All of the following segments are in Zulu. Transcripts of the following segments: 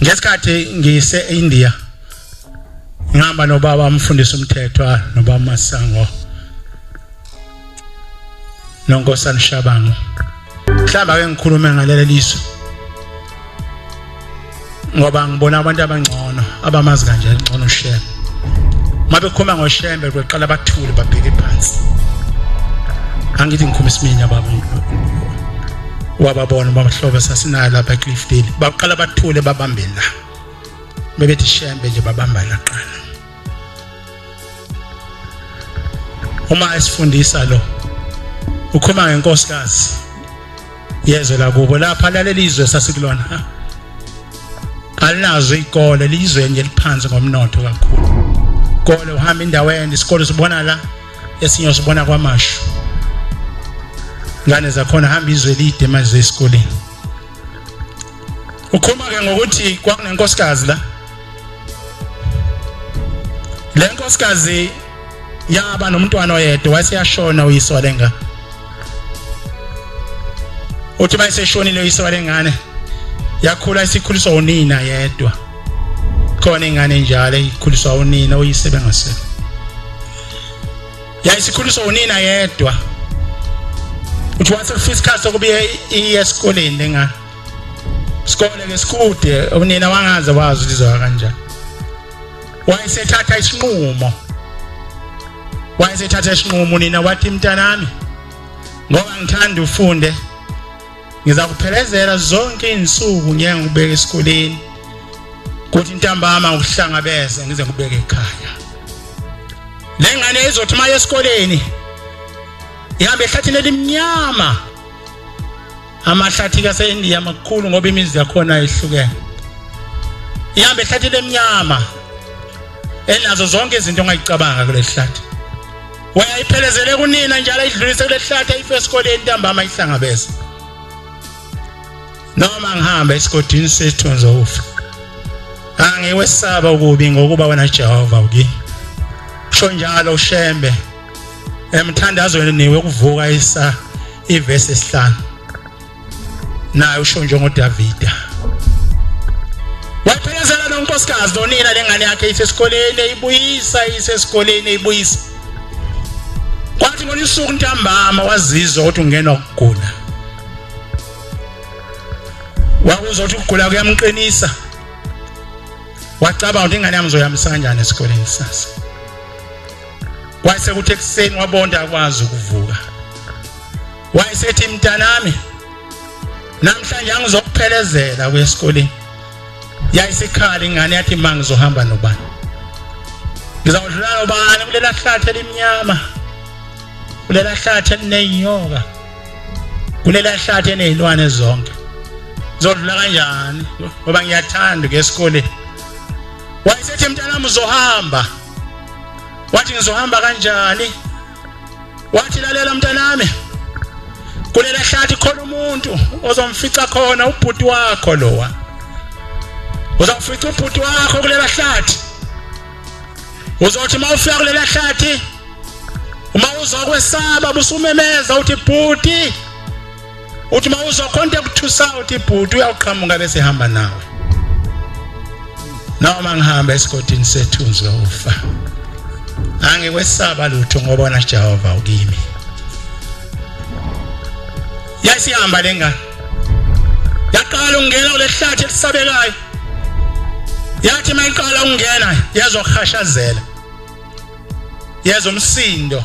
Ngesikhathi ngise India ngihamba nobaba umfundisi umthetho nobaba Masango noNkosana Shabangu. Mhlamba ke ngikhulume ngaleli liso ngoba ngibona abantu abangcono abamazi kanje ngcono uShembe. Mabe khoma ngoShembe beqala bathule babheke phansi. Angithi ngikhuluma isiminya baba wababona bamhlobo sasinala lapha eCliffdale. Baqala bathule babambela. Bebethi Shembe nje babamba la qala. Uma esifundisa lo ukhoma ngenkosikazi yezwe la kubo lapha laleli izwe sasikulona alinazo ikole lizwe nje liphansi ngomnotho kakhulu. Ikole uhamba indaweni isikole sibona la esinyo sibona kwamashu. Ngane zakhona hamba izwe lide manje esikoleni. Ukhoma ke ngokuthi kwakunenkosikazi la. Le nkosikazi yaba nomntwana oyedwa waseyashona uyise walenga. Uthi bayiseshonile uyise walengane yakhula isikhuliswa unina yedwa. Khona ingane njalo ikhuliswa unina uyise bengasekho. Yayisikhuliswa unina yedwa. Uthi wase fiscal sokubiya esikoleni lengane. Isikole ngesikude unina wangaze wazi lizwa kanjani. Wayesethatha isinqumo. Wayesethatha isinqumo nina wathi mntanami ngoba ngithanda ufunde ngizakuphelezela zonke izinsuku ngeke ngubeke esikoleni kuthi ntambama ukuhlangabeza ngize ngubeke ekhaya. Lengane izothi maye esikoleni ihambe ehlathini elimnyama. Amahlathi kaseIndia amakhulu ngoba imizi yakhona ihlukene. Ihambe ehlathini elimnyama enazo zonke izinto ongayicabanga kule hlathi. Wayayiphelezele kunina njalo idlulise kule hlathi ayife esikoleni ntambama ihlangabeza. Noma ngihamba esigodini sethu ngizofa. Angiwesaba ukubi ngokuba wena Jehova ukini. Sho njalo uShembe emthandazweni niwe kuvuka ivesi 5. Naye usho njengo Davida. Waphelezela nonkosikazi lonina lengane yakhe isesikoleni eyibuyisa isesikoleni eyibuyisa. Kwathi ngolisuku ntambama wazizwa ukuthi ungenwa ukugula. Wakuzothi ukugula kuyamqinisa. Wacabanga ukuthi ingane yami ngizoyamisa kanjani esikoleni sasa. Wayesekuthi ekseni wabonda akwazi ukuvuka. Wayesethi mntanami namhlanje ngizokuphelezela kwesikoleni. Yayisikhala ingane yathi mangizohamba nobani. Ngizawudlula nobani kulela hlathi elimnyama. Kulela hlathi elinenyoka. Kulela hlathi enezilwane zonke. Ngizodlula kanjani ngoba ngiyathanda kwesikoleni. Wayesethi mntanami uzohamba. Wathi ngizohamba kanjani? Wathi lalela mntanami. Kulela hlathi khona umuntu ozomfica khona ubhuti wakho lowa. Uzawufica ubhuti wakho kulela hlathi. Uzothi mawufika kulela hlathi uma uzokwesaba busumemeza uthi bhuti. Uthi mawuzokhonta ukuthusa uthi bhuti uyaqhamuka bese hamba nawe. Noma ngihamba esigodini sethu ngizofa. Angikwesaba lutho ngoba wena Jehova ukimi. Yasihamba lengane. Yaqala ungena kule hlathi elisabekayo. Yathi mayiqala ungena yazokhashazela. Yazomsindo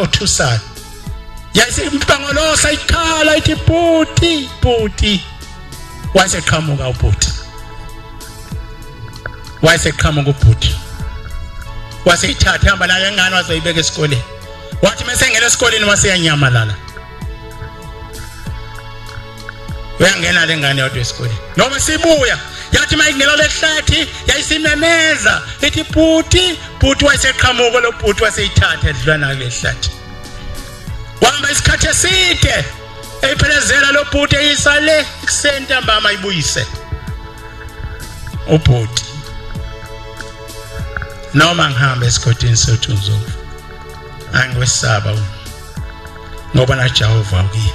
othusayo. Yayisimphangolosa ikhala ithi bhuti bhuti. Wayeseqhamuka ubhuti. Wayeseqhamuka ubhuti. Waseyithatha hamba nayo ingane wazoyibeka esikoleni. Wathi mesengena esikoleni waseyanyamalala. Uyangena lengane yodwa esikoleni. Noma sibuya yathi mayingena lehlathi yayisimemeza ithi bhuti bhuti wayeseqhamuka lo bhuti waseyithatha edlula nayo lehlathi. Wahamba isikhathi eside eyiphelezela lo bhuti eyisale kusentambama ayibuyise. Ubhuti noma ngihamba esigodini sethu ngizofa. Angiwesaba ngoba na Jehova ukimi.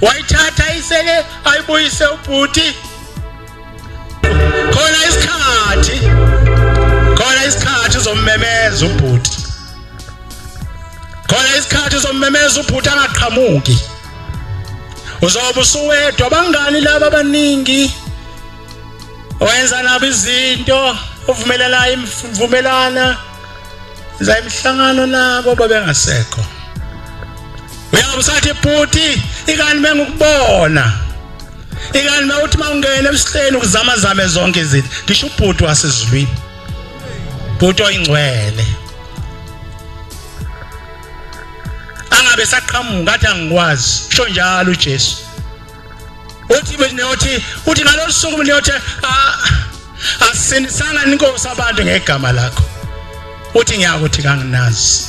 wayithatha isele ayibuyise ubhuti. Khona isikhathi uzommemeza ubhuti. Khona isikhathi uzommemeza ubhuti angaqhamuki. Uzobe usuwedwa bangani laba abaningi. Wenza nabo izinto uvumelana za imhlangano nabo babengasekho. Uyabe usathi bhuti ikani mengukubona. Ikani mawuthi mawungena emsihleni ukuzama zame zonke izinto. Ngisho ubhuti wasezulwini. Bhuti oyingcwele. Angabe saqhamuka athi angikwazi. Sho njalo uJesu. Uthi ngalosuku niyothi asinisanga inkosi abantu ngegama lakho. Uthi ngiyakuthi kanginazi.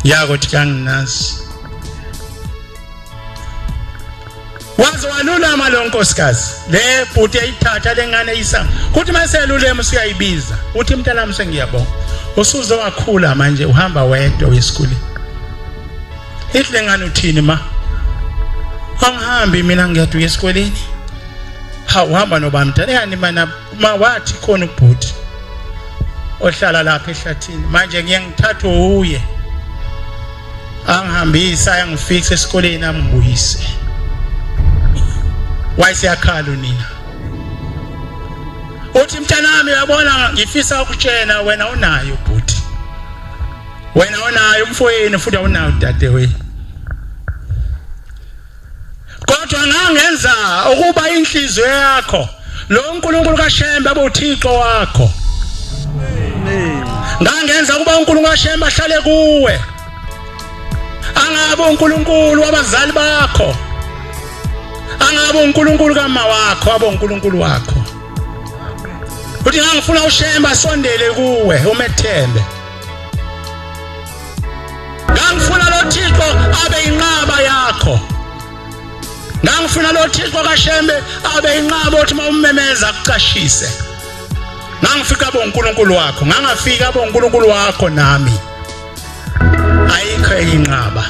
Yakuthi kanginazi. Waze walulama lo nkosikazi. Le bhuti eyithatha lengane isanga. Kuthi maselulema usiyayibiza. Uthi mntanami sengiyabonga. Usuze wakhula manje uhamba wedwa esikoleni. Ithi lengane uthini ma? Angihambi mina ngiyaduka esikoleni. Uhamba nobamntana yani mana wathi khona ubhuti ohlala lapha ehlathini manje ngiyangithatha uye angihambisa yangifikisa esikoleni ambuyise. Wayesiyakhala nina. Uthi mntanami uyabona ngifisa ukutshena wena unayo ubhuti. Wena unayo umfowenu futhi unayo udadewenu. Kodwa ngangenza ukuba inhliziyo yakho lo uNkulunkulu kaShembe abuThixo wakho. Amen. Ngangenza ukuba uNkulunkulu kaShembe ahlale kuwe. Angabe uNkulunkulu wabazali bakho. Angabe uNkulunkulu kama wakho abe uNkulunkulu wakho. Uthi ngangifuna uShembe asondele kuwe umethembe. Ngangifuna lo Thixo abe inqaba yakho. Ngangifuna lo Thixo kaShembe abe inqaba othi mawummemeza akucashise. Ngangifika boNkulunkulu wakho, ngangafika boNkulunkulu wakho nami. Ayikho inqaba.